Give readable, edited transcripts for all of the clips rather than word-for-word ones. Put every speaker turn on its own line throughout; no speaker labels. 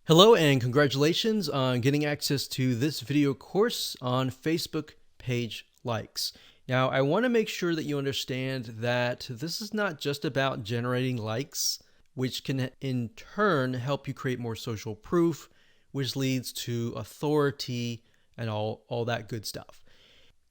Hello and congratulations on getting access to this video course on Facebook page likes. Now, I want to make sure that you understand that this is not just about generating likes, which can in turn help you create more social proof, which leads to authority and all that good stuff.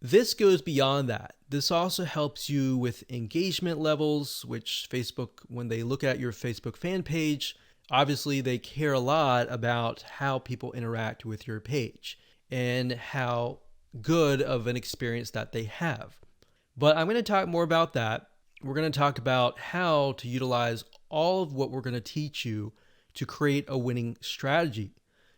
This goes beyond that. This also helps you with engagement levels, which Facebook, when they look at your Facebook fan page, obviously they care a lot about how people interact with your page and how good of an experience that they have. But I'm going to talk more about that. We're going to talk about how to utilize all of what we're going to teach you to create a winning strategy.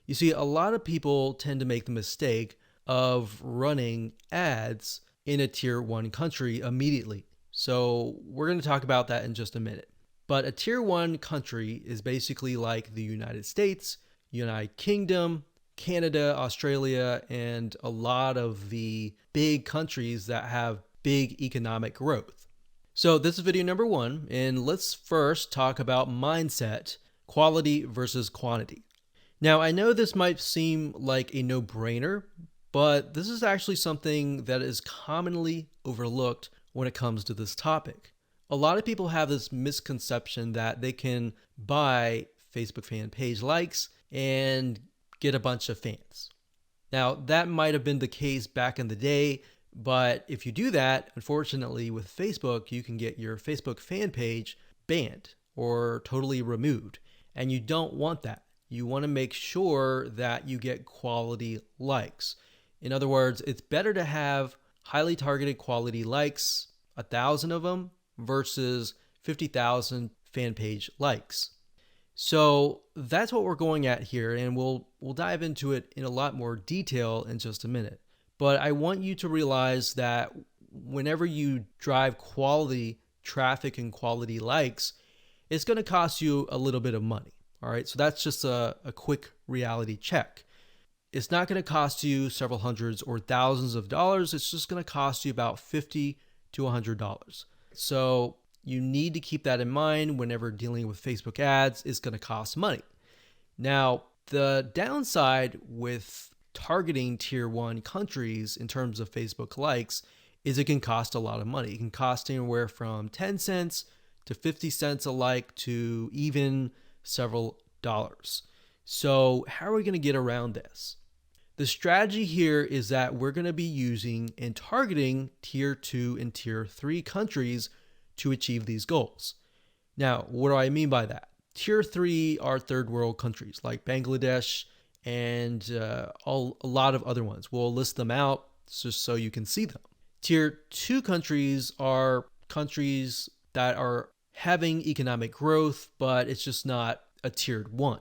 You see, a lot of people tend to make the mistake of running ads in a tier 1 country immediately. So we're going to talk about that in just a minute. But a tier 1 country is basically like the United States, United Kingdom, Canada, Australia, and a lot of the big countries that have big economic growth. So this is video number 1, and let's first talk about mindset, quality versus quantity. Now, I know this might seem like a no-brainer, but this is actually something that is commonly overlooked when it comes to this topic. A lot of people have this misconception that they can buy Facebook fan page likes and get a bunch of fans. Now, that might have been the case back in the day, but if you do that, unfortunately with Facebook, you can get your Facebook fan page banned or totally removed, and you don't want that. You want to make sure that you get quality likes. In other words, it's better to have highly targeted quality likes, 1,000 of them, versus 50,000 fan page likes. So that's what we're going at here, and we'll dive into it in a lot more detail in just a minute. But I want you to realize that whenever you drive quality traffic and quality likes, it's going to cost you a little bit of money. All right, so that's just a quick reality check. It's not going to cost you several hundreds or thousands of dollars. It's just going to cost you about $50 to $100. So you need to keep that in mind whenever dealing with Facebook ads. It's going to cost money. Now, the downside with targeting tier 1 countries in terms of Facebook likes is it can cost a lot of money. It can cost anywhere from 10 cents to 50 cents a like to even several dollars. So how are we going to get around this? The strategy here is that we're going to be using and targeting tier 2 and tier 3 countries to achieve these goals. Now, what do I mean by that? Tier 3 are third world countries like Bangladesh and a lot of other ones. We'll list them out just so you can see them. Tier 2 countries are countries that are having economic growth, but it's just not a tiered 1.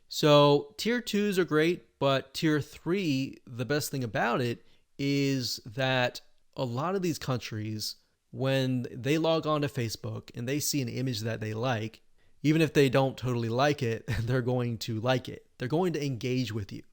So tier 2s are great, but tier 3, the best thing about it is that a lot of these countries, when they log on to Facebook and they see an image that they like, even if they don't totally like it, they're going to like it. They're going to engage with you.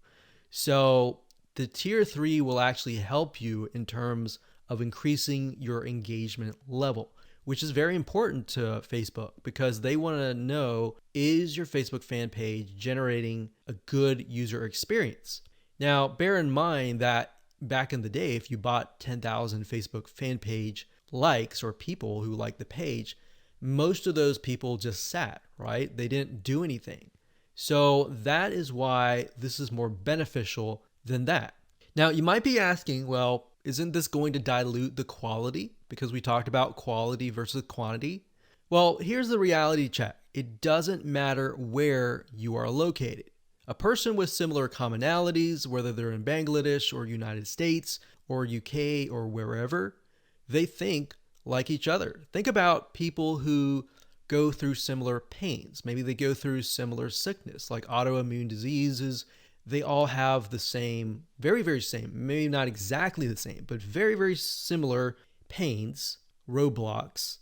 So the tier 3 will actually help you in terms of increasing your engagement level, which is very important to Facebook because they want to know, is your Facebook fan page generating a good user experience? Now, bear in mind that back in the day, if you bought 10,000 Facebook fan page likes or people who like the page, most of those people just sat, right? They didn't do anything. So that is why this is more beneficial than that. Now, you might be asking, well, isn't this going to dilute the quality? Because we talked about quality versus quantity. Well, here's the reality check. It doesn't matter where you are located. A person with similar commonalities, whether they're in Bangladesh or United States or UK or wherever, they think like each other. Think about people who go through similar pains. Maybe they go through similar sickness, like autoimmune diseases. They all have the same, very, very same, maybe not exactly the same, but very, very similar pains, roadblocks,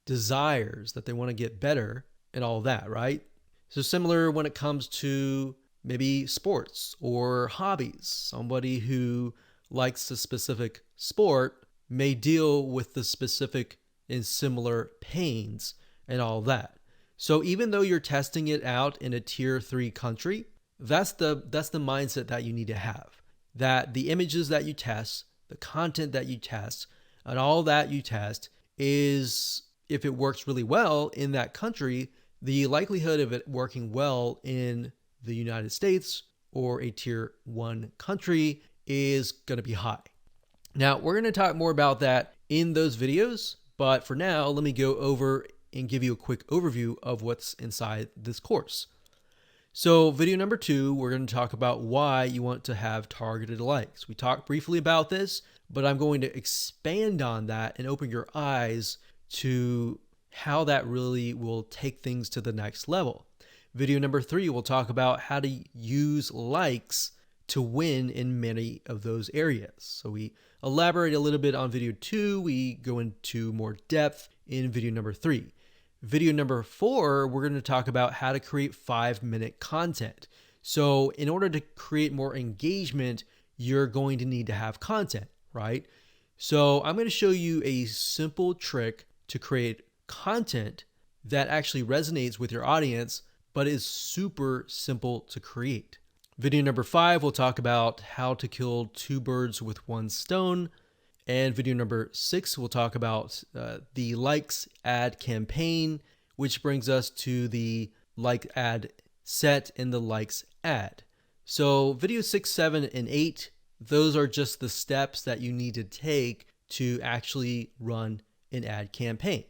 desires that they want to get better and all that, right? So similar when it comes to maybe sports or hobbies. Somebody who likes a specific sport may deal with the specific and similar pains and all that. So even though you're testing it out in a tier 3 country, That's the mindset that you need to have. That the images that you test, the content that you test, and all that you test is, if it works really well in that country, the likelihood of it working well in the United States or a tier 1 country is going to be high. Now, we're going to talk more about that in those videos, but for now, let me go over and give you a quick overview of what's inside this course. So video number 2, we're going to talk about why you want to have targeted likes. We talked briefly about this, but I'm going to expand on that and open your eyes to how that really will take things to the next level. Video number 3, we'll talk about how to use likes to win in many of those areas. So we elaborate a little bit on video 2. We go into more depth in video number 3. Video number 4, we're going to talk about how to create 5-minute content. So in order to create more engagement, you're going to need to have content, right? So I'm going to show you a simple trick to create content that actually resonates with your audience, but is super simple to create. Video number 5, we'll talk about how to kill 2 birds with 1 stone. And video number 6, we'll talk about the likes ad campaign, which brings us to the like ad set and the likes ad. So video 6, 7, and 8, those are just the steps that you need to take to actually run an ad campaign.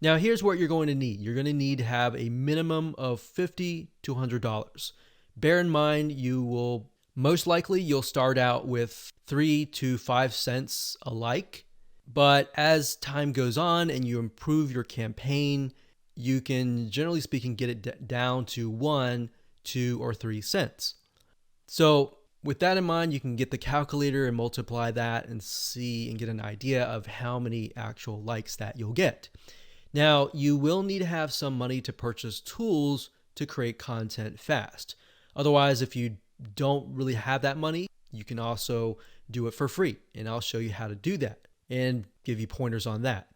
Now here's what you're going to need. You're going to need to have a minimum of $50 to $100. Bear in mind, most likely you'll start out with 3 to 5 cents a like, but as time goes on and you improve your campaign, you can, generally speaking, get it down to 1, 2, or 3 cents. So with that in mind, you can get the calculator and multiply that and see and get an idea of how many actual likes that you'll get. Now, you will need to have some money to purchase tools to create content fast. Otherwise, if you don't really have that money, you can also do it for free. And I'll show you how to do that and give you pointers on that.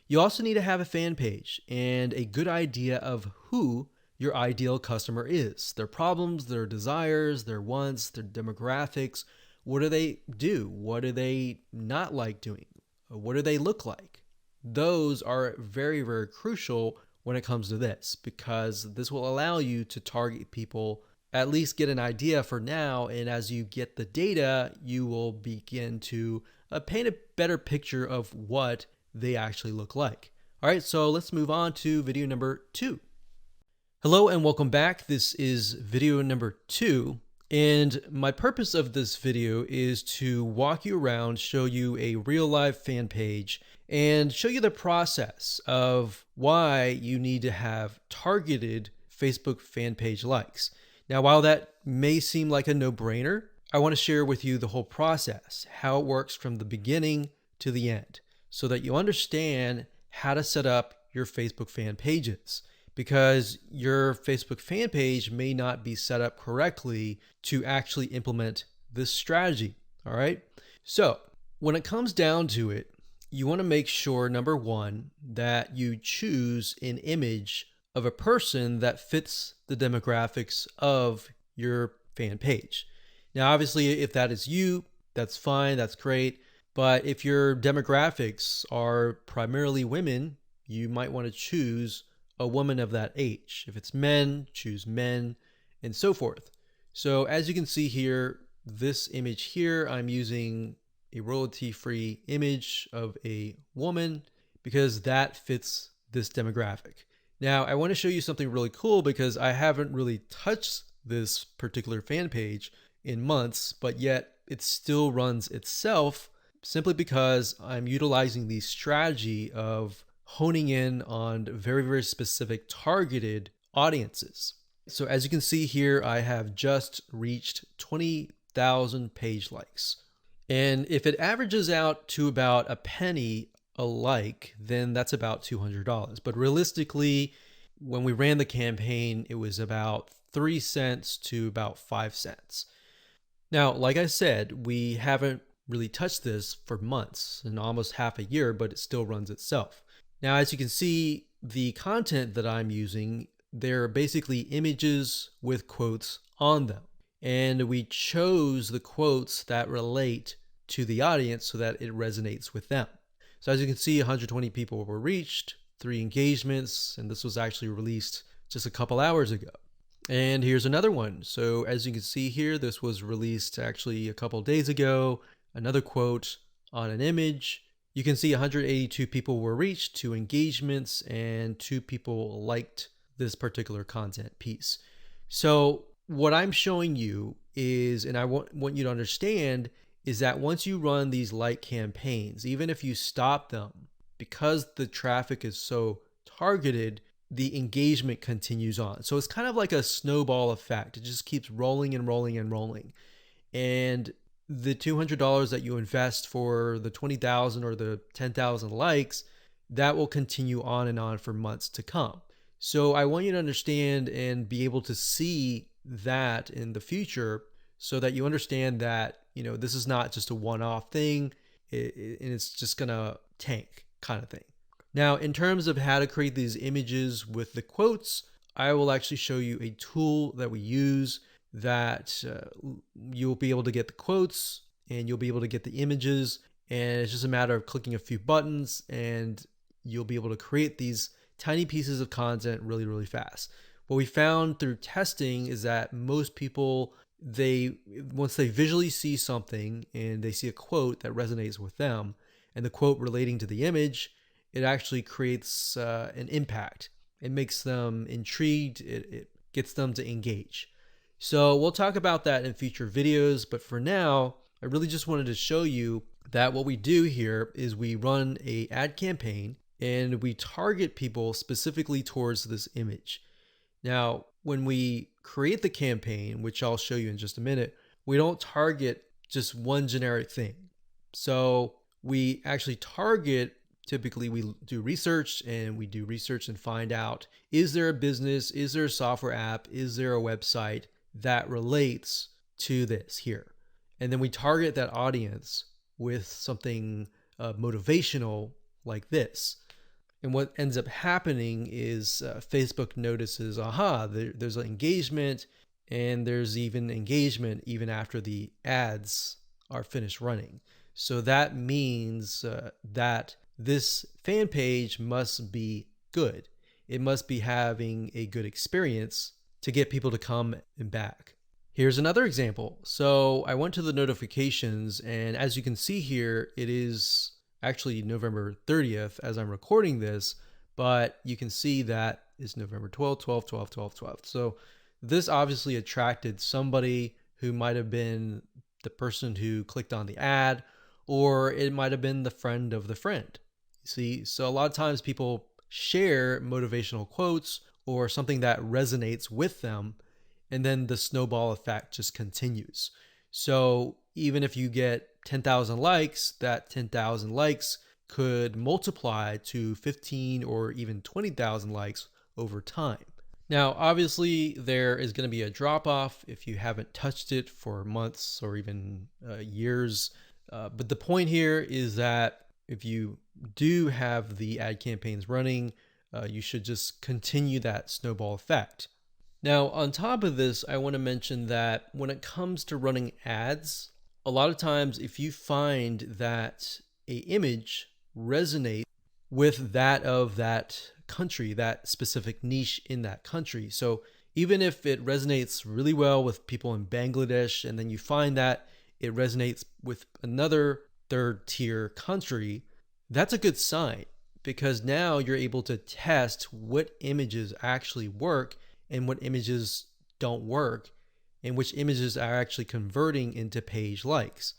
You also need to have a fan page and a good idea of who your ideal customer is, their problems, their desires, their wants, their demographics. What do they do? What do they not like doing? What do they look like? Those are very, very crucial when it comes to this, because this will allow you to target people, at least get an idea for now. And as you get the data, you will begin to paint a better picture of what they actually look like. All right, so let's move on to video number 2. Hello and welcome back. This is video number 2. And my purpose of this video is to walk you around, show you a real live fan page, and show you the process of why you need to have targeted Facebook fan page likes. Now, while that may seem like a no-brainer, I want to share with you the whole process, how it works from the beginning to the end, so that you understand how to set up your Facebook fan pages. Because your Facebook fan page may not be set up correctly to actually implement this strategy. All right. So when it comes down to it, you want to make sure, number 1, that you choose an image of a person that fits the demographics of your fan page. Now, obviously, if that is you, that's fine. That's great. But if your demographics are primarily women, you might want to choose a woman of that age. If it's men, choose men, and so forth. So as you can see here, this image here, I'm using a royalty-free image of a woman because that fits this demographic. Now, I want to show you something really cool because I haven't really touched this particular fan page in months, but yet it still runs itself simply because I'm utilizing the strategy of honing in on very, very specific targeted audiences. So as you can see here, I have just reached 20,000 page likes. And if it averages out to about a penny a like, then that's about $200. But realistically, when we ran the campaign, it was about 3 cents to about 5 cents. Now, like I said, we haven't really touched this for months and almost half a year, but it still runs itself. Now, as you can see, the content that I'm using they're basically images with quotes on them. And we chose the quotes that relate to the audience so that it resonates with them. So as you can see, 120 people were reached, 3 engagements, and this was actually released just a couple hours ago. And here's another one. So as you can see here, this was released actually a couple days ago. Another quote on an image. You can see 182 people were reached, 2 engagements, and 2 people liked this particular content piece. So what I'm showing you is, and I want you to understand, is that once you run these like campaigns, even if you stop them, because the traffic is so targeted, the engagement continues on. So it's kind of like a snowball effect. It just keeps rolling and rolling and rolling. And the $200 that you invest for the 20,000 or the 10,000 likes, that will continue on and on for months to come. So I want you to understand and be able to see that in the future so that you understand that, this is not just a one-off thing and it's just gonna tank kind of thing. Now, in terms of how to create these images with the quotes, I will actually show you a tool that we use that you'll be able to get the quotes and you'll be able to get the images, and it's just a matter of clicking a few buttons and you'll be able to create these tiny pieces of content really, really fast. What we found through testing is that most people, once they visually see something and they see a quote that resonates with them and the quote relating to the image, it actually creates an impact. It makes them intrigued. It gets them to engage. So we'll talk about that in future videos, but for now, I really just wanted to show you that what we do here is we run an ad campaign and we target people specifically towards this image. Now, when we create the campaign, which I'll show you in just a minute, we don't target just one generic thing. So we actually target, typically we do research and find out, is there a business, is there a software app, is there a website that relates to this here? And then we target that audience with something motivational like this. And what ends up happening is Facebook notices, there's an engagement, and there's even engagement even after the ads are finished running. So that means that this fan page must be good. It must be having a good experience to get people to come and back. Here's another example. So I went to the notifications, and as you can see here, it is actually November 30th as I'm recording this, but you can see that it's November 12th, 12th, 12th, 12th, 12th. So this obviously attracted somebody who might have been the person who clicked on the ad, or it might have been the friend of the friend. See, so a lot of times people share motivational quotes or something that resonates with them, and then the snowball effect just continues. So even if you get 10,000 likes, that 10,000 likes could multiply to 15 or even 20,000 likes over time. Now, obviously, there is going to be a drop off if you haven't touched it for months or even years. But the point here is that if you do have the ad campaigns running, you should just continue that snowball effect. Now, on top of this, I want to mention that when it comes to running ads, a lot of times if you find that an image resonates with that of that country, that specific niche in that country. So even if it resonates really well with people in Bangladesh, and then you find that it resonates with another third tier country, that's a good sign, because now you're able to test what images actually work and what images don't work, and which images are actually converting into page likes.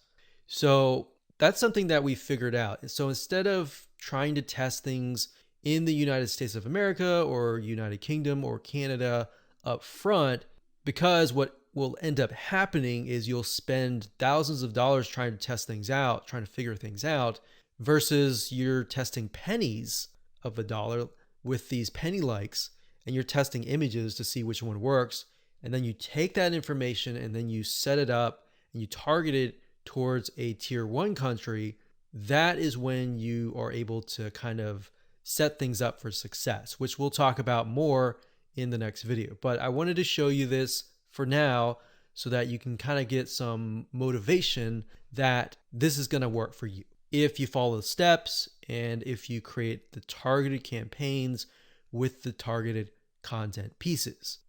So that's something that we figured out. So instead of trying to test things in the United States of America or United Kingdom or Canada up front, because what will end up happening is you'll spend thousands of dollars trying to test things out, trying to figure things out, versus you're testing pennies of a dollar with these penny likes, and you're testing images to see which one works. And then you take that information and then you set it up and you target it towards a tier 1 country. That is when you are able to kind of set things up for success, which we'll talk about more in the next video. But I wanted to show you this for now so that you can kind of get some motivation that this is going to work for you if you follow the steps and if you create the targeted campaigns with the targeted content pieces.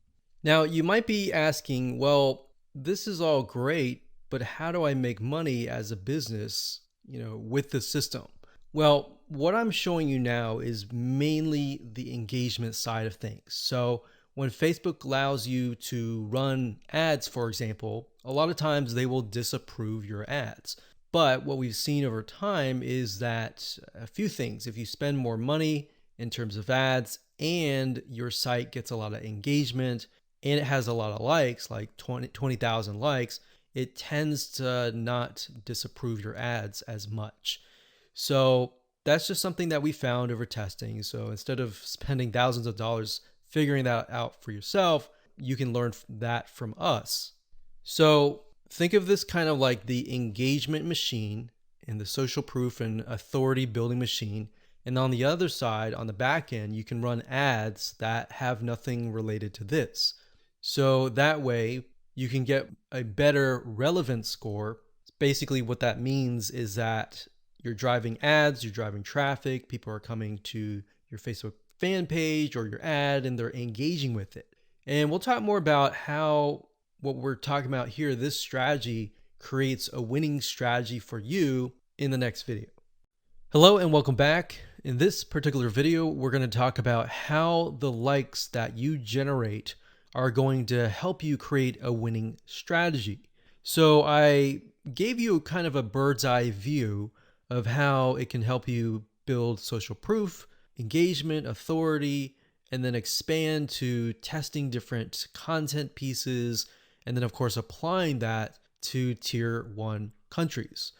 Now, you might be asking, well, this is all great, but how do I make money as a business, with the system? Well, what I'm showing you now is mainly the engagement side of things. So when Facebook allows you to run ads, for example, a lot of times they will disapprove your ads. But what we've seen over time is that a few things, if you spend more money in terms of ads and your site gets a lot of engagement and it has a lot of likes, like 20,000 likes, it tends to not disapprove your ads as much. So that's just something that we found over testing. So instead of spending thousands of dollars figuring that out for yourself, you can learn that from us. So think of this kind of like the engagement machine and the social proof and authority building machine. And on the other side, on the back end, you can run ads that have nothing related to this. So that way you can get a better relevance score. Basically what that means is that you're driving ads, you're driving traffic, people are coming to your Facebook fan page or your ad and they're engaging with it. And we'll talk more about how what we're talking about here, this strategy creates a winning strategy for you in the next video. Hello and welcome back. In this particular video, we're going to talk about how the likes that you generate are going to help you create a winning strategy. So I gave you kind of a bird's eye view of how it can help you build social proof, engagement, authority, and then expand to testing different content pieces, and then of course applying that to tier 1 countries.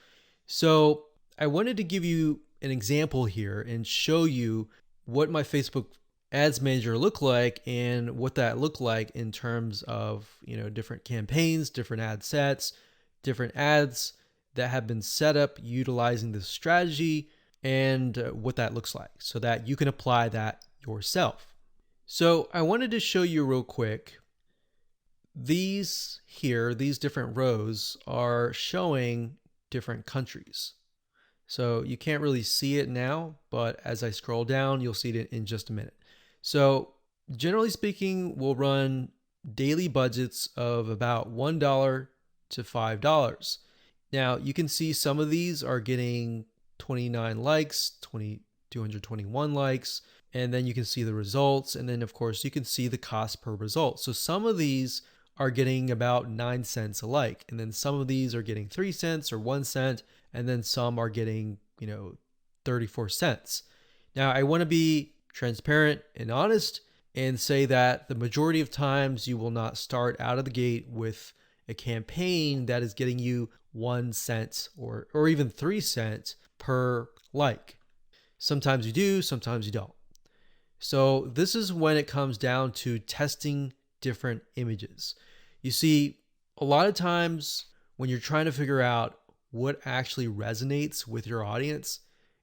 So I wanted to give you an example here and show you what my Facebook Ads Manager looked like and what that looked like in terms of different campaigns, different ad sets, different ads that have been set up utilizing this strategy, and what that looks like so that you can apply that yourself. So I wanted to show you real quick. These different rows are showing different countries. So you can't really see it now, but as I scroll down, you'll see it in just a minute. So generally speaking, we'll run daily budgets of about $1 to $5. Now you can see some of these are getting 29 likes, 221 likes, and then you can see the results. And then of course you can see the cost per result. So some of these are getting about 9 cents a like. And then some of these are getting 3 cents or 1 cent. And then some are getting, 34 cents. Now I want to be transparent and honest and say that the majority of times you will not start out of the gate with a campaign that is getting you 1 cent or even 3 cents per like. Sometimes you do, sometimes you don't. So this is when it comes down to testing different images. You see, a lot of times when you're trying to figure out what actually resonates with your audience,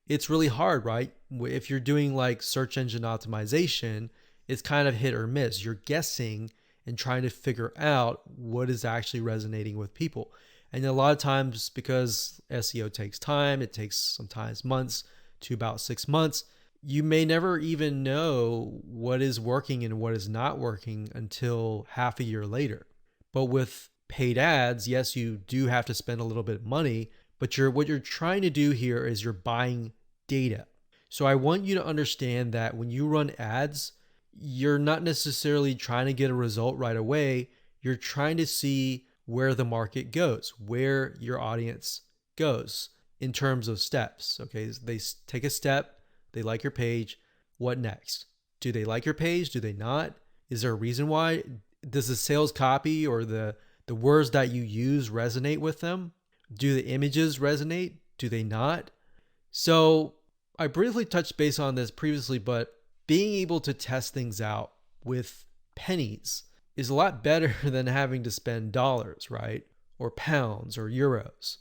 it's really hard, right? If you're doing like search engine optimization, it's kind of hit or miss. You're guessing and trying to figure out what is actually resonating with people. And a lot of times, because SEO takes time, it takes sometimes months to about 6 months, you may never even know what is working and what is not working until half a year later. But with paid ads, yes, you do have to spend a little bit of money, but what you're trying to do here is you're buying data. So I want you to understand that when you run ads, you're not necessarily trying to get a result right away. You're trying to see where the market goes, where your audience goes in terms of steps. Okay, they take a step, they like your page. What next? Do they like your page? Do they not? Is there a reason why? Does the sales copy or the words that you use resonate with them? Do the images resonate? Do they not? So I briefly touched base on this previously, but being able to test things out with pennies is a lot better than having to spend dollars, right? Or pounds or euros.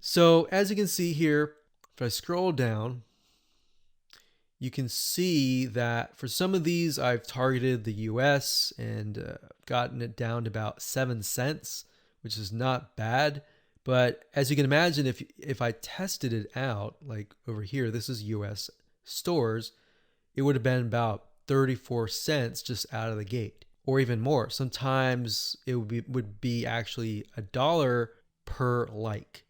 So as you can see here, if I scroll down, you can see that for some of these, I've targeted the US and gotten it down to about 7 cents, which is not bad. But as you can imagine, if I tested it out, like over here, this is US stores, it would have been about 34 cents just out of the gate, or even more. Sometimes it would be actually $1 per like.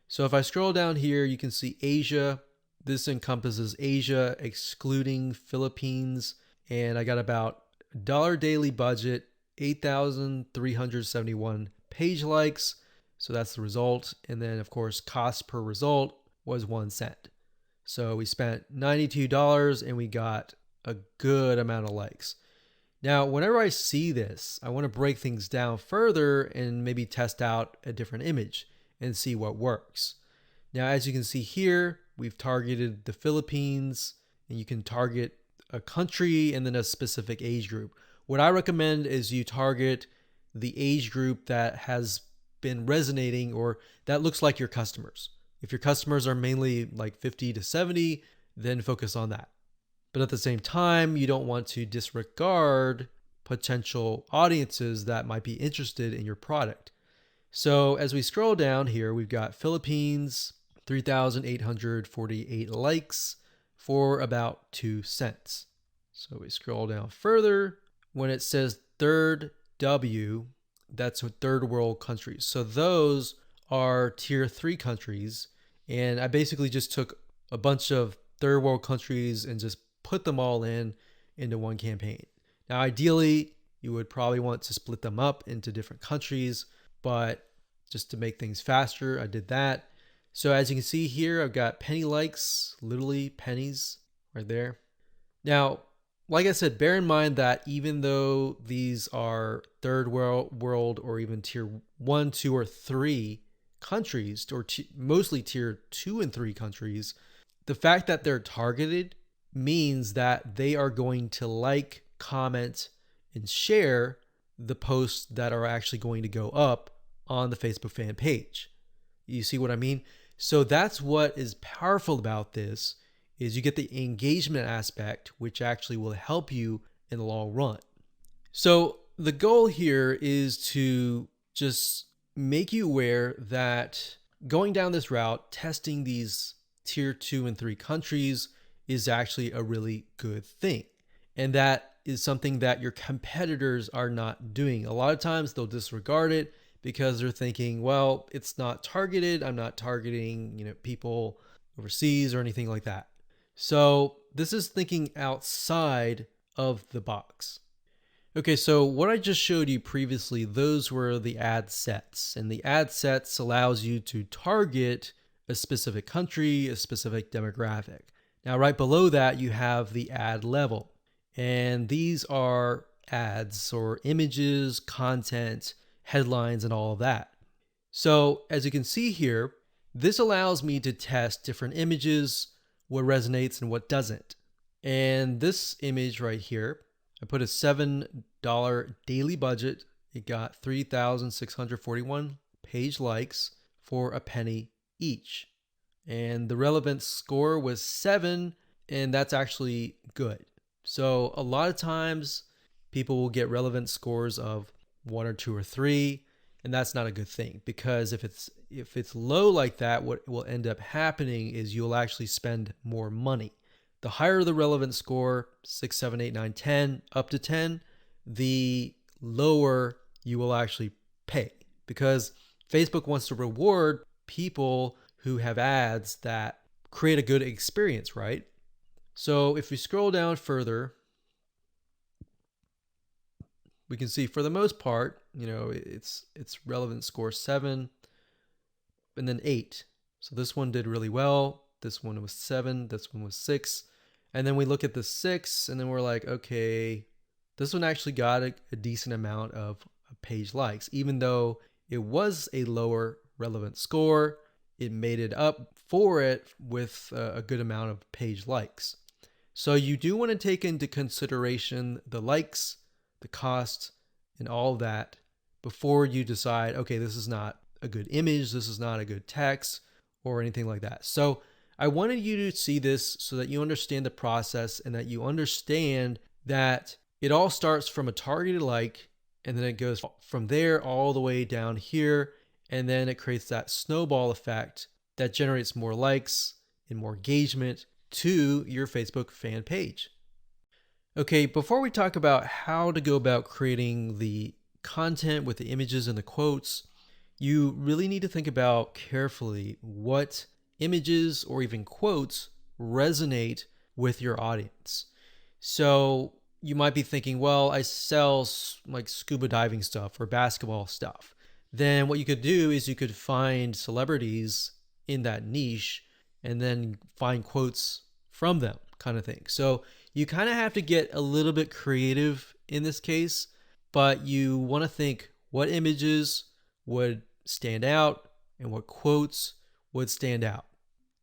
So if I scroll down here, you can see Asia. This encompasses Asia, excluding Philippines. And I got about $1 daily budget, 8,371 page likes. So that's the result. And then, of course, cost per result was 1 cent. So we spent $92 and we got a good amount of likes. Now, whenever I see this, I want to break things down further and maybe test out a different image and see what works. Now, as you can see here, we've targeted the Philippines, and you can target a country and then a specific age group. What I recommend is you target the age group that has been resonating or that looks like your customers. If your customers are mainly like 50 to 70, then focus on that. But at the same time, you don't want to disregard potential audiences that might be interested in your product. So as we scroll down here, we've got Philippines, 3,848 likes for about 2 cents. So we scroll down further. When it says third W, that's third world countries. So those are tier 3 countries. And I basically just took a bunch of third world countries and just put them all into one campaign. Now, ideally, you would probably want to split them up into different countries, but just to make things faster, I did that. So as you can see here, I've got penny likes, literally pennies right there. Now, like I said, bear in mind that even though these are third world or even tier 1, 2, or 3 countries, or mostly tier 2 and 3 countries, the fact that they're targeted means that they are going to like, comment, and share the posts that are actually going to go up on the Facebook fan page. You see what I mean? So that's what is powerful about this, is you get the engagement aspect, which actually will help you in the long run. So the goal here is to just make you aware that going down this route, testing these tier 2 and 3 countries is actually a really good thing. And that is something that your competitors are not doing. A lot of times they'll disregard it because they're thinking, well, it's not targeted. I'm not targeting, people overseas or anything like that. So this is thinking outside of the box. Okay, so what I just showed you previously, those were the ad sets. And the ad sets allows you to target a specific country, a specific demographic. Now, right below that, you have the ad level. And these are ads or images, content, headlines, and all of that. So as you can see here, this allows me to test different images, what resonates and what doesn't. And this image right here, I put a $7 daily budget. It got 3,641 page likes for a penny each. And the relevance score was 7, and that's actually good. So a lot of times people will get relevance scores of 1 or 2 or 3, and that's not a good thing, because if it's low like that, what will end up happening is you'll actually spend more money. The higher the relevance score, 6, 7, 8, 9, 10, up to 10, the lower you will actually pay, because Facebook wants to reward people who have ads that create a good experience, right? So if we scroll down further, we can see for the most part, it's relevant score 7 and then 8. So this one did really well. This one was 7. This one was 6. And then we look at the 6 and then we're like, okay, this one actually got a decent amount of page likes. Even though it was a lower relevant score, it made it up for it with a good amount of page likes. So you do want to take into consideration the likes, the cost, and all that before you decide, okay, this is not a good image, this is not a good text, or anything like that. So I wanted you to see this so that you understand the process and that you understand that it all starts from a targeted like, and then it goes from there all the way down here. And then it creates that snowball effect that generates more likes and more engagement to your Facebook fan page. Okay, before we talk about how to go about creating the content with the images and the quotes, you really need to think about carefully what images or even quotes resonate with your audience. So you might be thinking, well, I sell like scuba diving stuff or basketball stuff. Then what you could do is you could find celebrities in that niche and then find quotes from them, kind of thing. So you kind of have to get a little bit creative in this case, but you want to think what images would stand out and what quotes would stand out.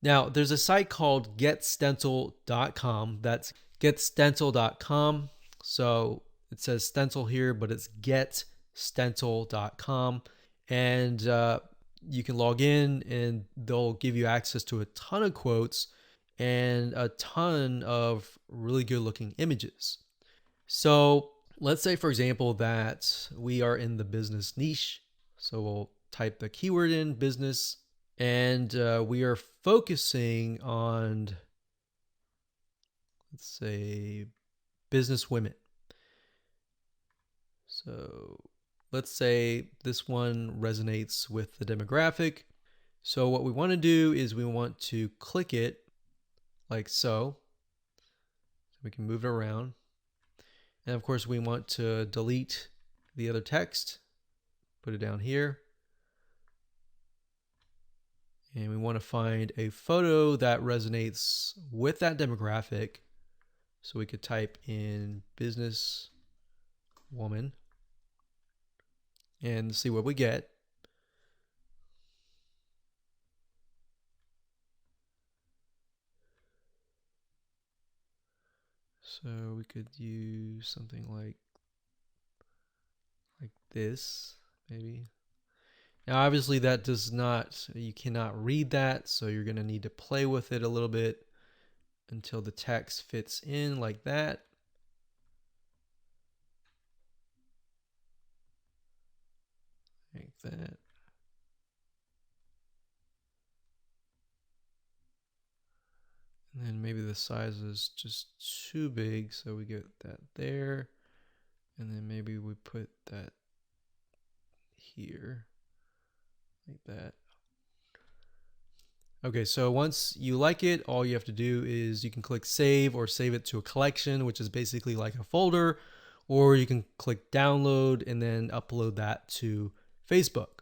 Now, there's a site called getstencil.com. That's getstencil.com. So it says stencil here, but it's getstencil.com. And you can log in and they'll give you access to a ton of quotes and a ton of really good looking images. So let's say, for example, that we are in the business niche. So we'll type the keyword in business, and we are focusing on, let's say, business women. So let's say this one resonates with the demographic. So what we want to do is we want to click it like so. We can move it around. And of course, we want to delete the other text, put it down here. And we want to find a photo that resonates with that demographic. So we could type in business woman and see what we get. So we could use something like this, maybe. Now, obviously that does not, you cannot read that. So you're going to need to play with it a little bit until the text fits in like that. Like that. And then maybe the size is just too big, so we get that there. And then maybe we put that here, like that. Okay, so once you like it, all you have to do is you can click save or save it to a collection, which is basically like a folder, or you can click download and then upload that to Facebook.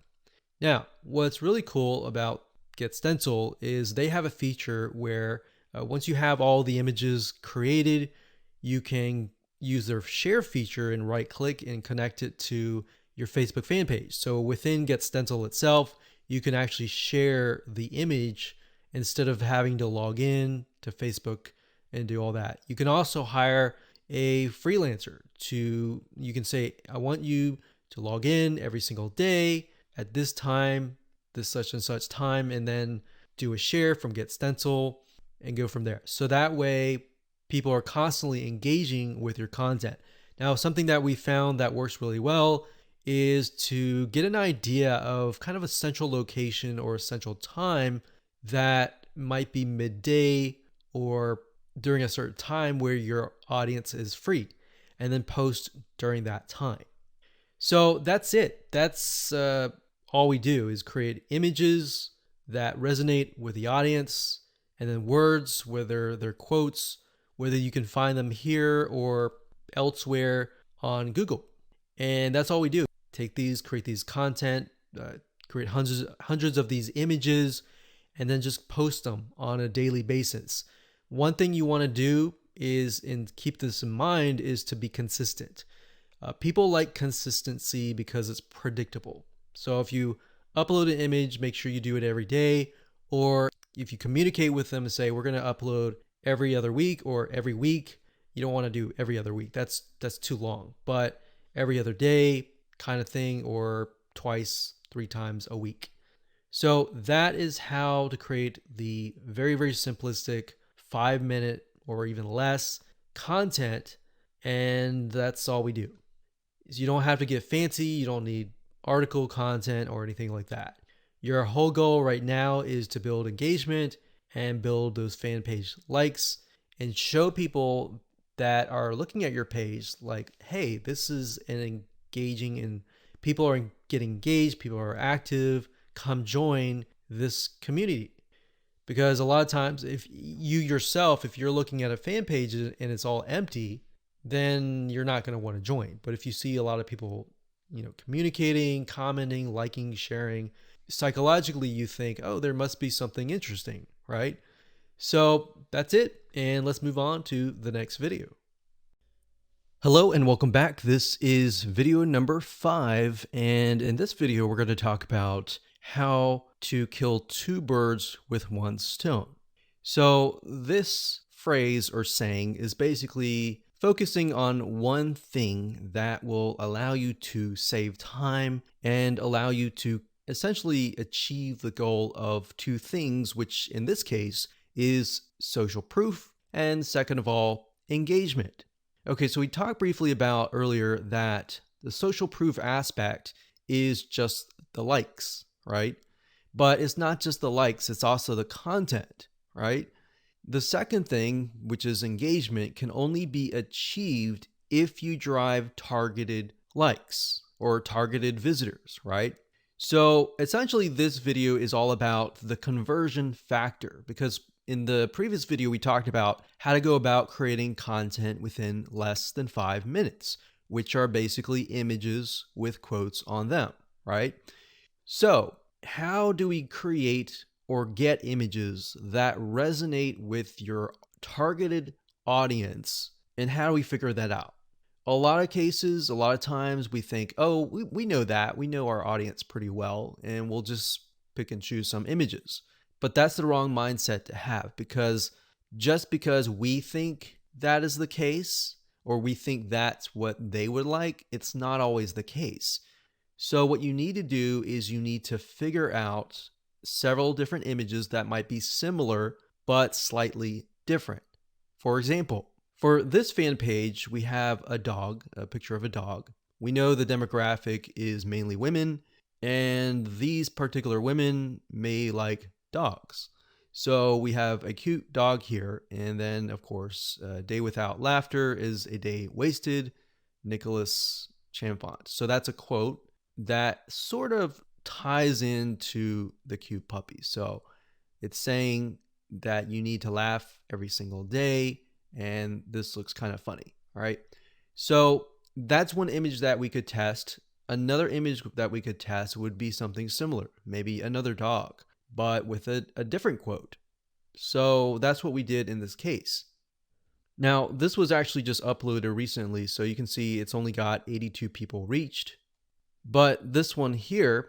Now, what's really cool about GetStencil is they have a feature where once you have all the images created, you can use their share feature and right click and connect it to your Facebook fan page. So within GetStencil itself, you can actually share the image instead of having to log in to Facebook and do all that. You can also hire a freelancer you can say, I want you to log in every single day at this time, this such and such time, and then do a share from GetStencil and go from there. So that way people are constantly engaging with your content. Now, something that we found that works really well is to get an idea of kind of a central location or a central time that might be midday or during a certain time where your audience is free, and then post during that time. So that's it. That's all we do is create images that resonate with the audience, and then words, whether they're quotes, whether you can find them here or elsewhere on Google. And that's all we do. Take these, create these content, create hundreds of these images, and then just post them on a daily basis. One thing you want to do is, and keep this in mind, is to be consistent. People like consistency because it's predictable. So if you upload an image, make sure you do it every day. Or if you communicate with them and say, we're going to upload every other week or every week, you don't want to do every other week. That's too long. But every other day kind of thing, or twice, 3 times a week. So that is how to create the very, very simplistic 5 minute or even less content. And that's all we do. So you don't have to get fancy. You don't need article content or anything like that. Your whole goal right now is to build engagement and build those fan page likes and show people that are looking at your page like, hey, this is an engaging and people are getting engaged, people are active, come join this community. Because a lot of times if you yourself, if you're looking at a fan page and it's all empty, then you're not going to want to join. But if you see a lot of people, communicating, commenting, liking, sharing, psychologically you think, oh, there must be something interesting, right? So that's it. And let's move on to the next video. Hello and welcome back. This is video number 5. And in this video, we're going to talk about how to kill 2 birds with 1 stone. So this phrase or saying is basically focusing on one thing that will allow you to save time and allow you to essentially achieve the goal of 2 things, which in this case is social proof and, second of all, engagement. Okay, so we talked briefly about earlier that the social proof aspect is just the likes, right? But it's not just the likes, it's also the content, right? The second thing, which is engagement, can only be achieved if you drive targeted likes or targeted visitors, right? So essentially this video is all about the conversion factor, because in the previous video we talked about how to go about creating content within less than 5 minutes, which are basically images with quotes on them, right? So how do we create or get images that resonate with your targeted audience, and how do we figure that out? A lot of cases, a lot of times we think, oh, we know that. We know our audience pretty well, and we'll just pick and choose some images. But that's the wrong mindset to have, because just because we think that is the case, or we think that's what they would like, it's not always the case. So what you need to do is you need to figure out several different images that might be similar but slightly different. For example, for this fan page, we have a dog, a picture of a dog. We know the demographic is mainly women, and these particular women may like dogs. So we have a cute dog here, and then of course, a day without laughter is a day wasted, Nicholas Chamfont. So that's a quote that sort of ties into the cute puppy. So it's saying that you need to laugh every single day, and this looks kind of funny, all right? So that's one image that we could test. Another image that we could test would be something similar, maybe another dog, but with a different quote. So that's what we did in this case. Now, this was actually just uploaded recently, so you can see it's only got 82 people reached. But this one here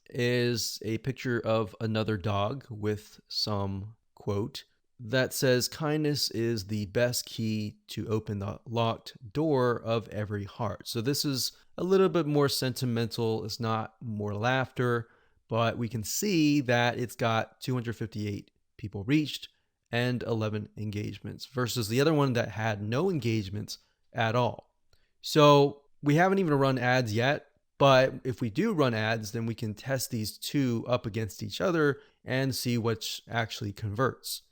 is a picture of another dog with some quote that says, kindness is the best key to open the locked door of every heart. So this is a little bit more sentimental. It's not more laughter, but we can see that it's got 258 people reached and 11 engagements versus the other one that had no engagements at all. So we haven't even run ads yet. But if we do run ads, then we can test these 2 up against each other and see which actually converts.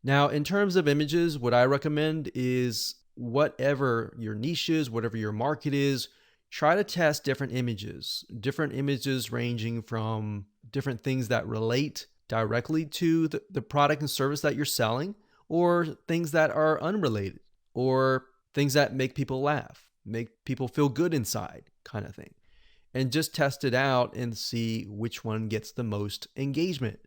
Now, in terms of images, what I recommend is whatever your niche is, whatever your market is, try to test different images ranging from different things that relate directly to the product and service that you're selling, or things that are unrelated, or things that make people laugh, make people feel good inside, kind of thing. And just test it out and see which one gets the most engagement.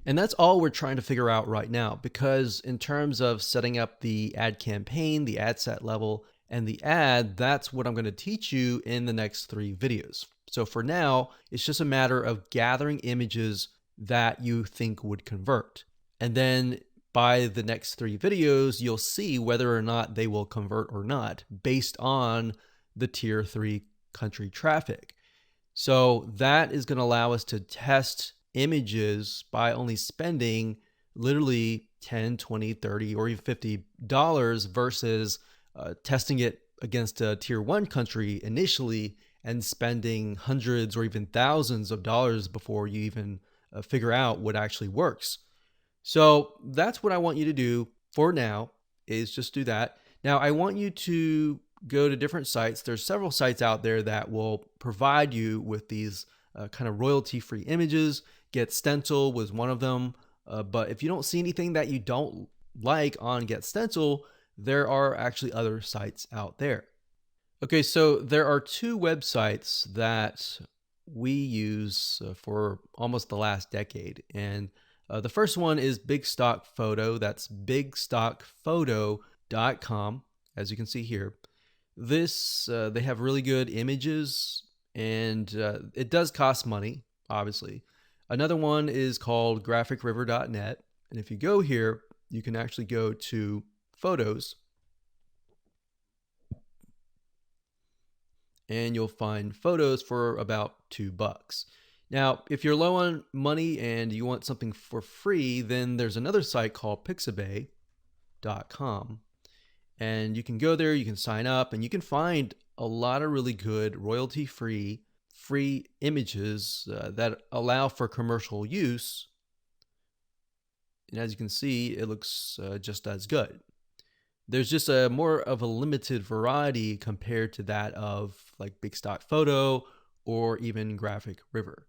And that's all we're trying to figure out right now, because in terms of setting up the ad campaign, the ad set level, and the ad, that's what I'm going to teach you in the next 3 videos. So for now, it's just a matter of gathering images that you think would convert. And then by the next 3 videos, you'll see whether or not they will convert or not based on the tier 3 country traffic. So that is going to allow us to test images by only spending literally 10, 20, 30, or even $50 versus testing it against a tier one country initially and spending hundreds or even thousands of dollars before you even figure out what actually works. So that's what I want you to do for now, is just do that. Now I want you to go to different sites. There's several sites out there that will provide you with these kind of royalty-free images. Get Stencil was one of them. But if you don't see anything that you don't like on Get Stencil, there are actually other sites out there. Okay, so there are two websites that we use for almost the last decade. And the first one is Big Stock Photo. That's bigstockphoto.com, as you can see here. This, they have really good images, and it does cost money, obviously. Another one is called graphicriver.net. And if you go here, you can actually go to photos, and you'll find photos for about $2. Now, if you're low on money and you want something for free, then there's another site called pixabay.com. And you can go there, you can sign up, and you can find a lot of really good royalty-free images that allow for commercial use. And as you can see, it looks just as good. There's just a more of a limited variety compared to that of like Big Stock Photo or even Graphic River.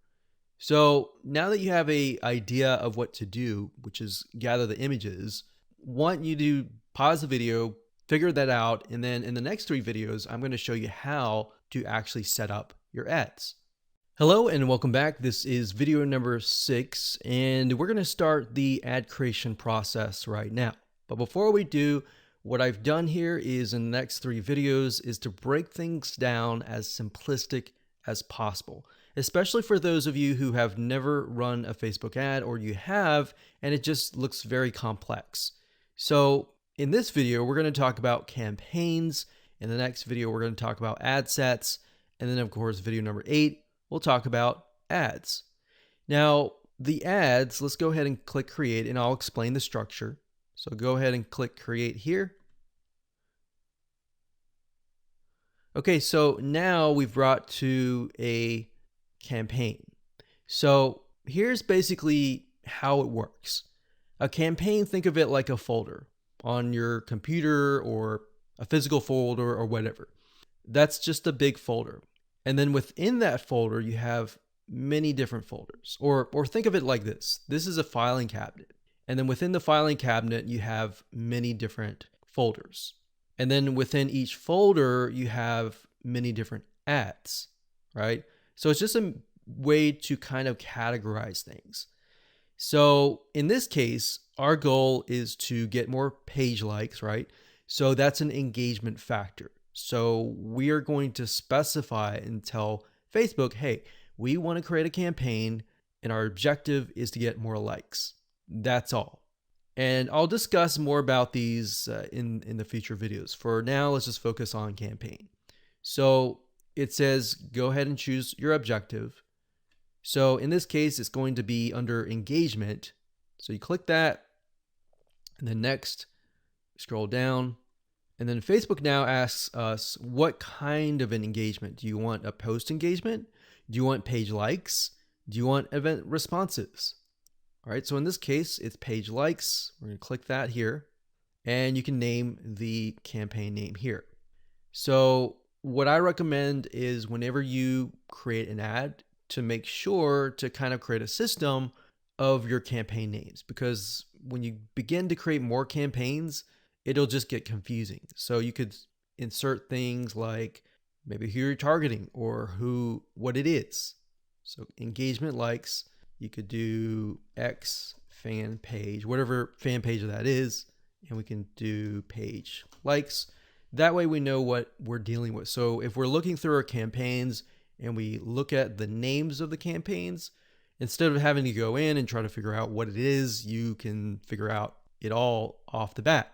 So now that you have an idea of what to do, which is gather the images, want you to pause the video, figure that out, and then in the next 3 videos, I'm going to show you how to actually set up your ads. Hello and welcome back. This is video number 6, and we're going to start the ad creation process right now. But before we do, what I've done here is in the next 3 videos is to break things down as simplistic as possible, especially for those of you who have never run a Facebook ad, or you have and it just looks very complex. So in this video, we're going to talk about campaigns. In the next video, we're going to talk about ad sets. And then of course, video number 8, we'll talk about ads. Now the ads, let's go ahead and click create, and I'll explain the structure. So go ahead and click create here. Okay, so now we've brought to a campaign. So here's basically how it works. A campaign, think of it like a folder on your computer or a physical folder or whatever. That's just a big folder. And then within that folder, you have many different folders. Or think of it like this. This is a filing cabinet. And then within the filing cabinet, you have many different folders. And then within each folder, you have many different ads, right? So it's just a way to kind of categorize things. So in this case, our goal is to get more page likes, right? So that's an engagement factor. So we are going to specify and tell Facebook, hey, we want to create a campaign and our objective is to get more likes. That's all. And I'll discuss more about these in the future videos. For now, let's just focus on campaign. So it says, go ahead and choose your objective. So in this case, it's going to be under engagement. So you click that, and then next, scroll down. And then Facebook now asks us, what kind of an engagement? Do you want a post engagement? Do you want page likes? Do you want event responses? All right, so in this case, it's page likes. We're going to click that here, and you can name the campaign name here. So what I recommend is whenever you create an ad, to make sure to kind of create a system of your campaign names, because when you begin to create more campaigns, it'll just get confusing. So you could insert things like maybe who you're targeting or what it is. So engagement likes, you could do X fan page, whatever fan page that is, and we can do page likes. That way we know what we're dealing with. So if we're looking through our campaigns and we look at the names of the campaigns, instead of having to go in and try to figure out what it is, you can figure out it all off the bat.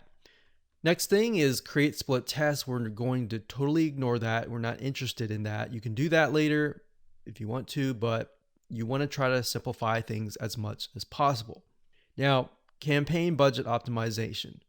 Next thing is create split tests. We're going to totally ignore that. We're not interested in that. You can do that later if you want to, but you want to try to simplify things as much as possible. Now, campaign budget optimization.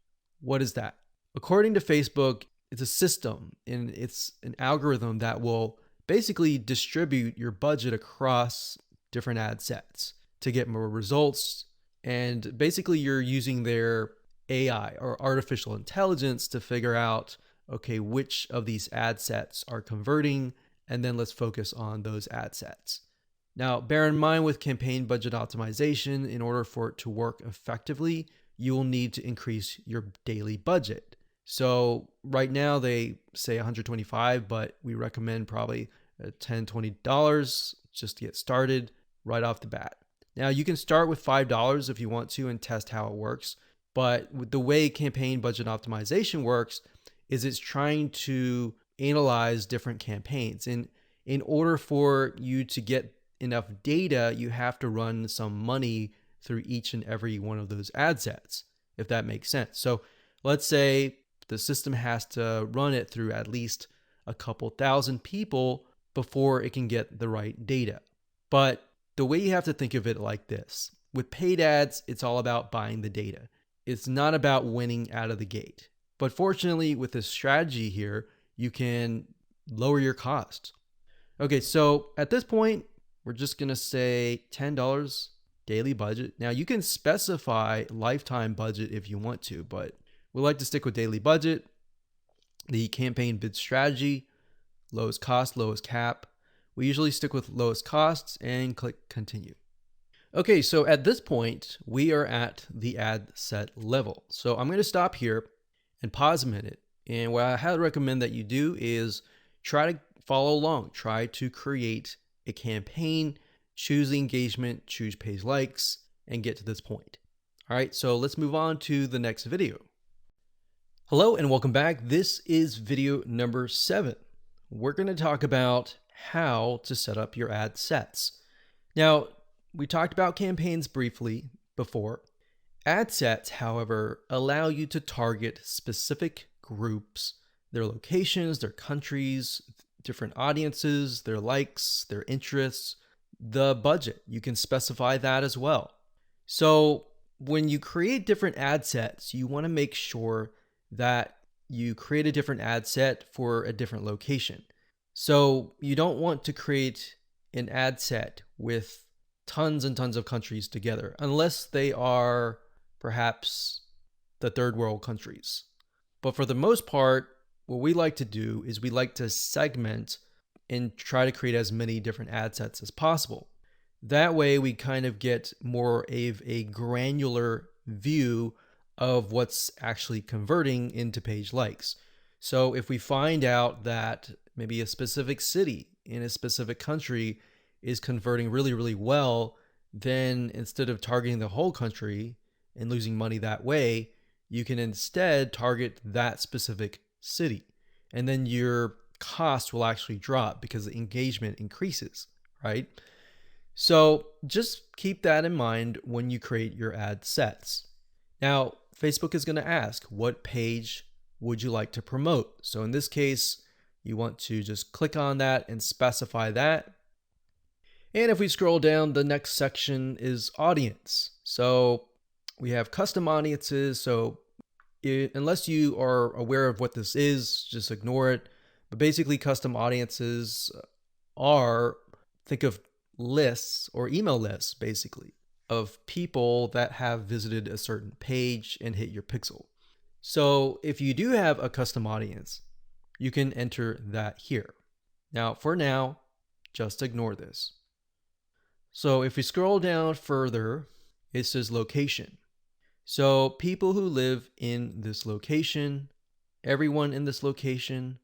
What is that? According to Facebook, it's a system and it's an algorithm that will basically distribute your budget across different ad sets to get more results. And basically, you're using their AI or artificial intelligence to figure out, okay, which of these ad sets are converting, and then let's focus on those ad sets. Now, bear in mind with campaign budget optimization, in order for it to work effectively, you will need to increase your daily budget. So right now they say 125, but we recommend probably $10, $20 just to get started right off the bat. Now you can start with $5 if you want to and test how it works. But with the way campaign budget optimization works is it's trying to analyze different campaigns. And in order for you to get enough data, you have to run some money through each and every one of those ad sets, if that makes sense. So let's say the system has to run it through at least a couple thousand people before it can get the right data. But the way you have to think of it like this, with paid ads, it's all about buying the data. It's not about winning out of the gate. But fortunately, with this strategy here, you can lower your cost. Okay, so at this point, we're just going to say $10 daily budget. Now, you can specify lifetime budget if you want to, but we like to stick with daily budget. The campaign bid strategy, lowest cost, lowest cap. We usually stick with lowest costs and click continue. Okay, so at this point, we are at the ad set level. So I'm going to stop here and pause a minute. And what I highly recommend that you do is try to follow along. Try to create a campaign, choose the engagement, choose page likes, and get to this point. All right, so let's move on to the next video. Hello and welcome back. This is video number 7. We're going to talk about how to set up your ad sets. Now, we talked about campaigns briefly before. Ad sets, however, allow you to target specific groups, their locations, their countries, different audiences, their likes, their interests, the budget. You can specify that as well. So when you create different ad sets, you want to make sure that you create a different ad set for a different location. So you don't want to create an ad set with tons and tons of countries together, unless they are perhaps the third world countries. But for the most part, what we like to do is we like to segment and try to create as many different ad sets as possible. That way we kind of get more of a granular view of what's actually converting into page likes. So if we find out that maybe a specific city in a specific country is converting really, really well, then instead of targeting the whole country and losing money that way, you can instead target that specific city. And then your cost will actually drop because the engagement increases, right? So just keep that in mind when you create your ad sets. Now, Facebook is going to ask, what page would you like to promote? So in this case, you want to just click on that and specify that. And if we scroll down, the next section is audience. So we have custom audiences. So unless you are aware of what this is, just ignore it. But basically, custom audiences are, think of lists or email lists, basically, of people that have visited a certain page and hit your pixel. So if you do have a custom audience, you can enter that here. Now, for now, just ignore this. So if we scroll down further, it says location. So people who live in this location, everyone in this location,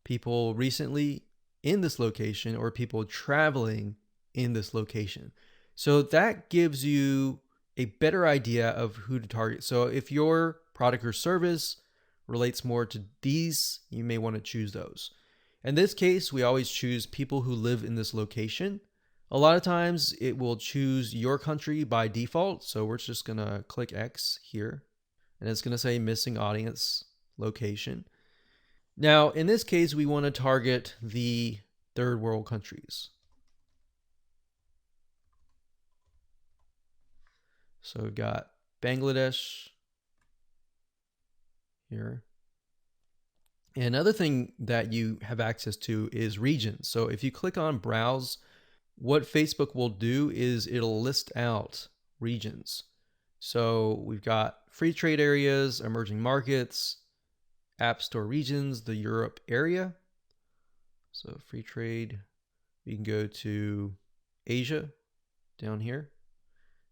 people recently in this location, or people traveling in this location. So that gives you a better idea of who to target. So if your product or service relates more to these, you may want to choose those. In this case, we always choose people who live in this location. A lot of times it will choose your country by default. So we're just going to click X here and it's going to say missing audience location. Now, in this case, we want to target the third world countries. So we've got Bangladesh here. And another thing that you have access to is regions. So if you click on browse, what Facebook will do is it'll list out regions. So we've got free trade areas, emerging markets, app store regions, the Europe area. So free trade, we can go to Asia down here.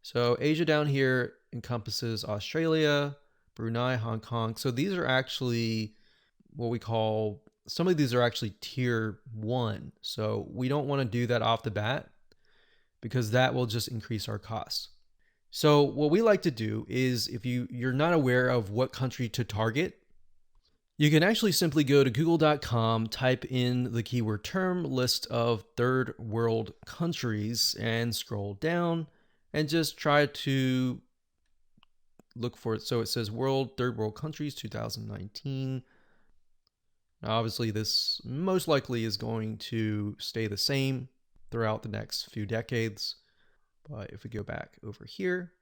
So Asia down here encompasses Australia, Brunei, Hong Kong. So these are actually what we call, some of these are actually tier 1. So we don't want to do that off the bat because that will just increase our costs. So what we like to do is, if you're not aware of what country to target, you can actually simply go to google.com, type in the keyword term, list of third world countries, and scroll down and just try to look for it. So it says third world countries 2019. Now, obviously, this most likely is going to stay the same throughout the next few decades. But if we go back over here.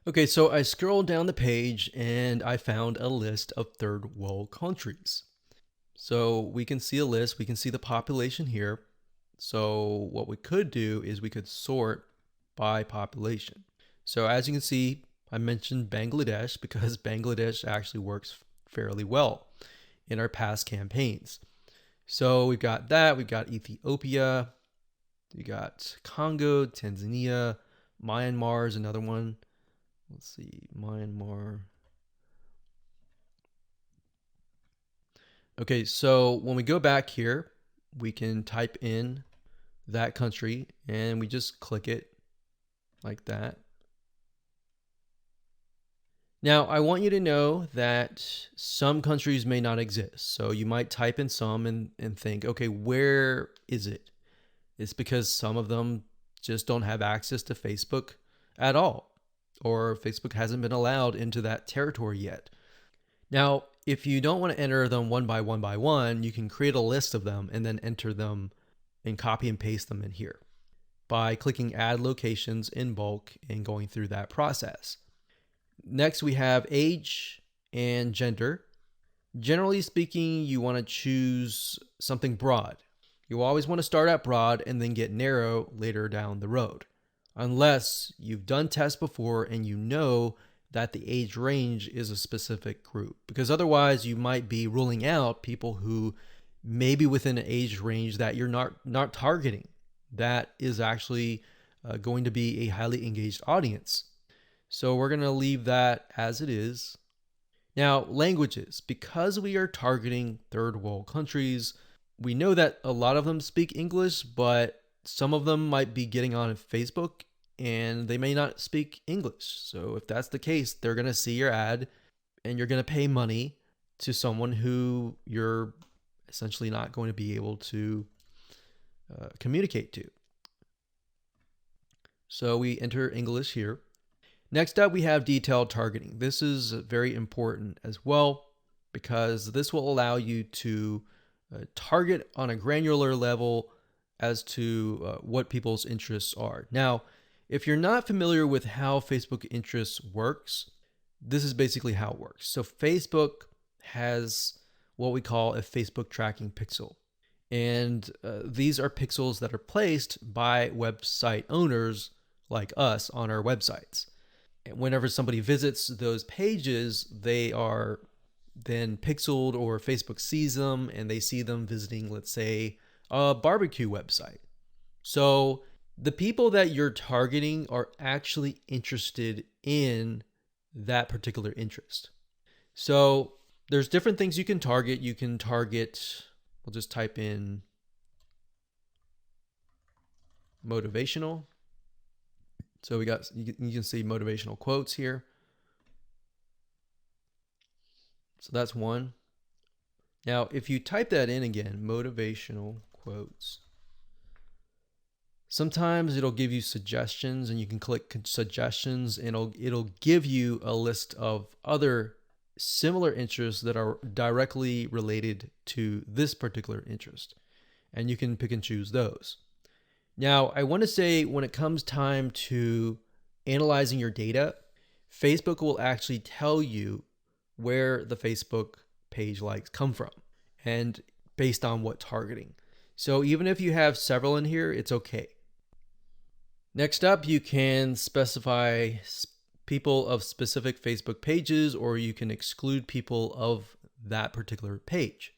Okay, so I scrolled down the page and I found a list of third world countries. So we can see a list, we can see the population here. So what we could do is we could sort by population. So as you can see, I mentioned Bangladesh because Bangladesh actually works fairly well in our past campaigns. So we've got that, we've got Ethiopia, we got Congo, Tanzania, Myanmar is another one. Let's see, Myanmar. Okay, so when we go back here, we can type in that country and we just click it like that. Now, I want you to know that some countries may not exist. So you might type in some and think, okay, where is it? It's because some of them just don't have access to Facebook at all, or Facebook hasn't been allowed into that territory yet. Now, if you don't want to enter them one by one, you can create a list of them and then enter them and copy and paste them in here by clicking add locations in bulk and going through that process. Next, we have age and gender. Generally speaking, you want to choose something broad. You always want to start out broad and then get narrow later down the road, unless you've done tests before and you know that the age range is a specific group, because otherwise you might be ruling out people who may be within an age range that you're not targeting. That is actually going to be a highly engaged audience. So we're going to leave that as it is. Now, languages. Because we are targeting third world countries, we know that a lot of them speak English, but some of them might be getting on Facebook and they may not speak English. So if that's the case, they're going to see your ad and you're going to pay money to someone who you're essentially not going to be able to communicate to. So we enter English here. Next up, we have detailed targeting. This is very important as well because this will allow you to target on a granular level as to what people's interests are. Now, if you're not familiar with how Facebook interests works, this is basically how it works. So Facebook has what we call a Facebook tracking pixel. And these are pixels that are placed by website owners like us on our websites. And whenever somebody visits those pages, they are then pixeled, or Facebook sees them and they see them visiting, let's say, a barbecue website. So the people that you're targeting are actually interested in that particular interest. So there's different things you can target. You can target, we'll just type in motivational. So you can see motivational quotes here. So that's one. Now, if you type that in again, motivational quotes, sometimes it'll give you suggestions and you can click suggestions and it'll give you a list of other similar interests that are directly related to this particular interest. And you can pick and choose those. Now, I want to say when it comes time to analyzing your data, Facebook will actually tell you where the Facebook page likes come from and based on what targeting. So even if you have several in here, it's okay. Next up, you can specify people of specific Facebook pages, or you can exclude people of that particular page.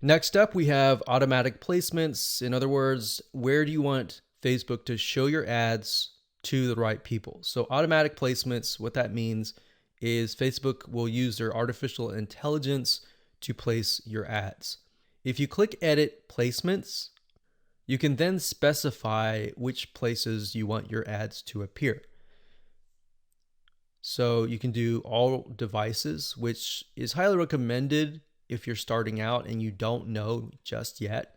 Next up, we have automatic placements. In other words, where do you want Facebook to show your ads to the right people? So automatic placements, what that means is Facebook will use their artificial intelligence to place your ads. If you click Edit Placements, you can then specify which places you want your ads to appear. So you can do all devices, which is highly recommended if you're starting out and you don't know just yet.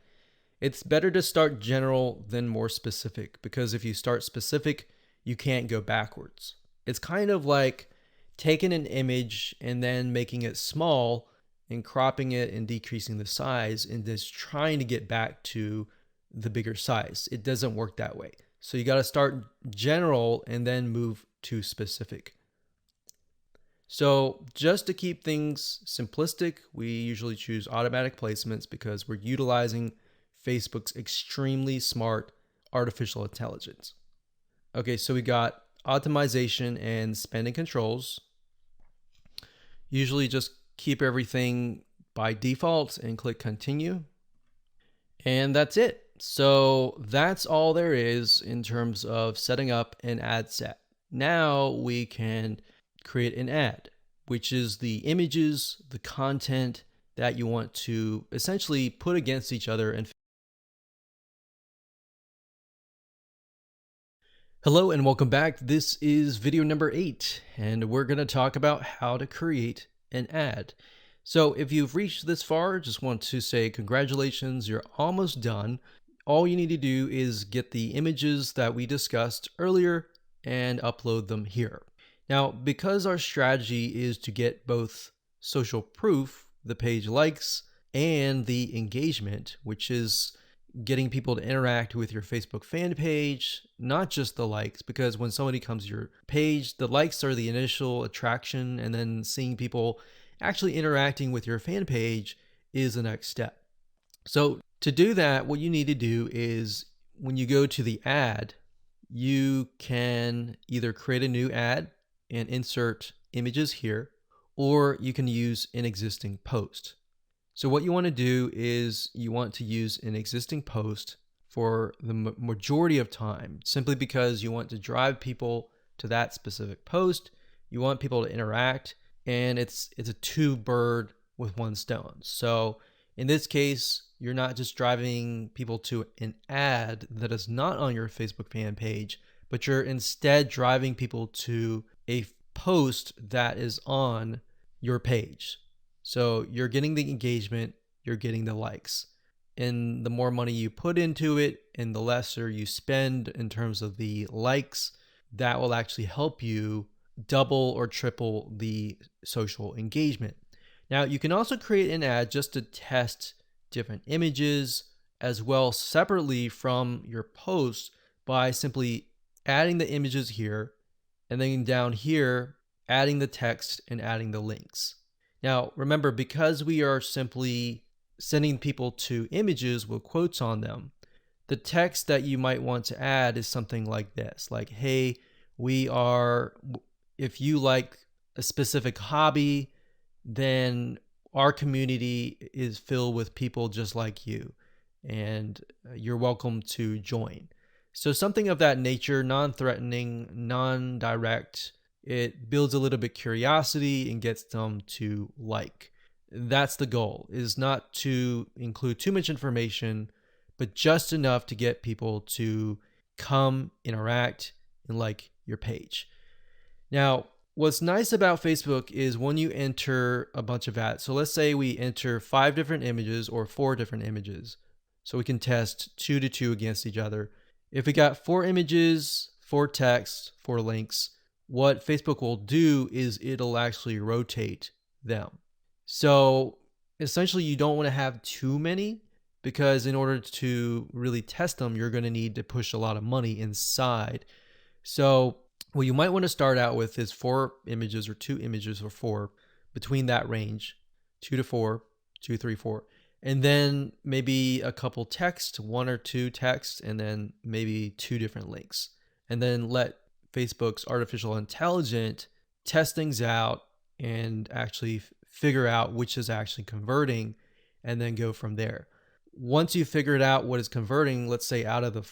It's better to start general than more specific, because if you start specific, you can't go backwards. It's kind of like taking an image and then making it small and cropping it and decreasing the size and just trying to get back to the bigger size. It doesn't work that way. So you got to start general and then move to specific. So just to keep things simplistic, we usually choose automatic placements because we're utilizing Facebook's extremely smart artificial intelligence. Okay, so we got optimization and spending controls. Usually just keep everything by default and click continue. And that's it. So that's all there is in terms of setting up an ad set. Now we can create an ad, which is the images, the content that you want to essentially put against each other. And hello and welcome back. This is video number 8, and we're going to talk about how to create an ad. So if you've reached this far, just want to say congratulations, you're almost done. All you need to do is get the images that we discussed earlier and upload them here. Now, because our strategy is to get both social proof, the page likes, and the engagement, which is getting people to interact with your Facebook fan page, not just the likes, because when somebody comes to your page, the likes are the initial attraction, and then seeing people actually interacting with your fan page is the next step. So to do that, what you need to do is when you go to the ad, you can either create a new ad and insert images here, or you can use an existing post. So what you want to do is you want to use an existing post for the majority of time, simply because you want to drive people to that specific post. You want people to interact, and it's a two bird with one stone. So in this case, you're not just driving people to an ad that is not on your Facebook fan page, but you're instead driving people to a post that is on your page. So you're getting the engagement, you're getting the likes. And the more money you put into it and the lesser you spend in terms of the likes, that will actually help you double or triple the social engagement. Now, you can also create an ad just to test different images as well separately from your post by simply adding the images here, and then down here, adding the text and adding the links. Now, remember, because we are simply sending people to images with quotes on them, the text that you might want to add is something like this, like, hey, if you like a specific hobby, then our community is filled with people just like you, and you're welcome to join. So something of that nature, non-threatening, non-direct. It builds a little bit curiosity and gets them to like. That's the goal, is not to include too much information, but just enough to get people to come, interact, and like your page. Now, what's nice about Facebook is when you enter a bunch of ads. So let's say we enter 5 different images or 4 different images. So we can test 2 to 2 against each other. If we got 4 images, 4 text, 4 links, what Facebook will do is it'll actually rotate them. So essentially you don't want to have too many, because in order to really test them, you're going to need to push a lot of money inside. So what you might want to start out with is 4 images or 2 images or 4, between that range, 2 to 4, 2, 3, 4. And then maybe a couple text, 1 or 2 text, and then maybe 2 different links. And then let Facebook's artificial intelligence test things out and actually figure out which is actually converting, and then go from there. Once you figured out what is converting, let's say out of the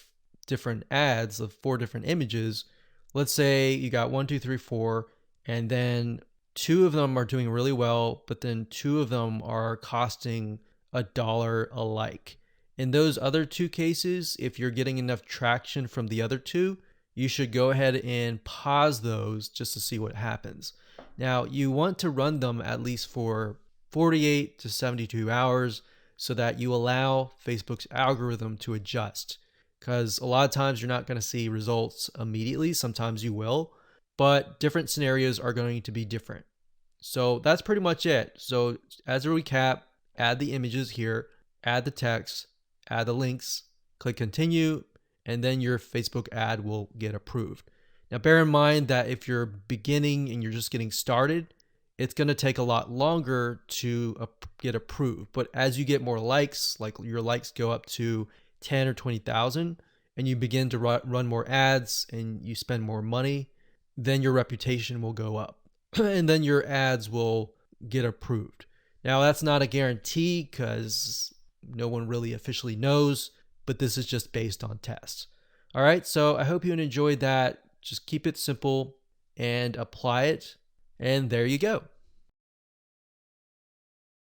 different ads of 4 different images, let's say you got 1, 2, 3, 4, and then 2 of them are doing really well, but then 2 of them are costing $1 a like. In those other 2 cases, if you're getting enough traction from the other 2, you should go ahead and pause those just to see what happens. Now, you want to run them at least for 48 to 72 hours so that you allow Facebook's algorithm to adjust. Because a lot of times you're not going to see results immediately. Sometimes you will, but different scenarios are going to be different. So that's pretty much it. So as a recap, add the images here, add the text, add the links, click continue, and then your Facebook ad will get approved. Now, bear in mind that if you're beginning and you're just getting started, it's going to take a lot longer to get approved. But as you get more likes, like your likes go up to 10 or 20,000, and you begin to run more ads and you spend more money, then your reputation will go up and then your ads will get approved. Now, that's not a guarantee because no one really officially knows, but this is just based on tests. All right, so I hope you enjoyed that. Just keep it simple and apply it, and there you go.